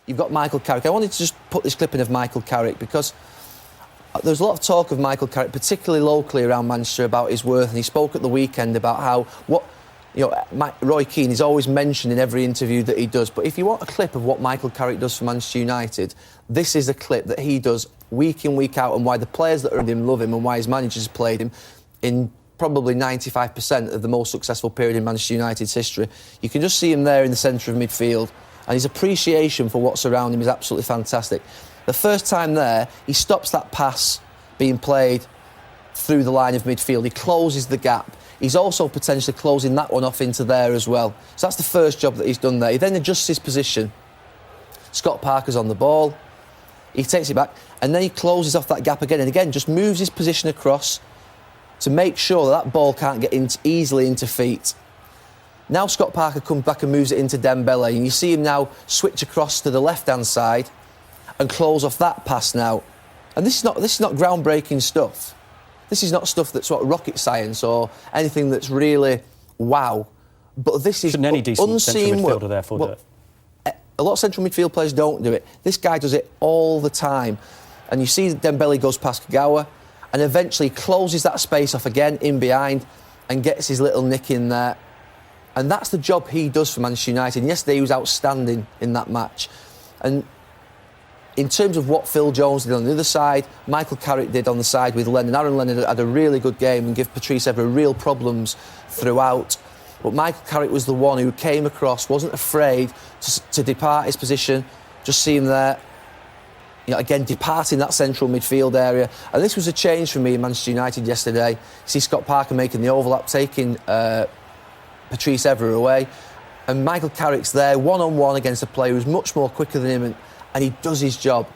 You've got Michael Carrick. I wanted to just put this clip in of Michael Carrick because there's a lot of talk of Michael Carrick, particularly locally around Manchester, about his worth, and he spoke at the weekend about how Roy Keane is always mentioned in every interview that he does. But if you want a clip of what Michael Carrick does for Manchester United, this is a clip that he does week in, week out, and why the players that are around him love him and why his managers played him in probably 95% of the most successful period in Manchester United's history. You can just see him there in the centre of midfield, and his appreciation for what's around him is absolutely fantastic. The first time there, he stops that pass being played through the line of midfield. He closes the gap. He's also potentially closing that one off into there as well. So that's the first job that he's done there. He then adjusts his position. Scott Parker's on the ball. He takes it back, and then he closes off that gap again, and again just moves his position across to make sure that ball can't get easily into feet. Now Scott Parker comes back and moves it into Dembele, and you see him now switch across to the left-hand side and close off that pass now. And this is not groundbreaking stuff. This is not stuff that's sort of rocket science or anything that's really wow. But this is Shouldn't any decent central midfielder work. therefore do it? A lot of central midfield players don't do it. This guy does it all the time. And you see Dembele goes past Kagawa and eventually closes that space off again in behind and gets his little nick in there. And that's the job he does for Manchester United. And yesterday he was outstanding in that match. And in terms of what Phil Jones did on the other side, Michael Carrick did on the side with Lennon. Aaron Lennon had a really good game and gave Patrice Evra real problems throughout. But Michael Carrick was the one who came across, wasn't afraid to depart his position. Just see him there, again, departing that central midfield area. And this was a change for me in Manchester United yesterday. You see Scott Parker making the overlap, taking Patrice Evra away. And Michael Carrick's there, one-on-one against a player who's much more quicker than him, and he does his job.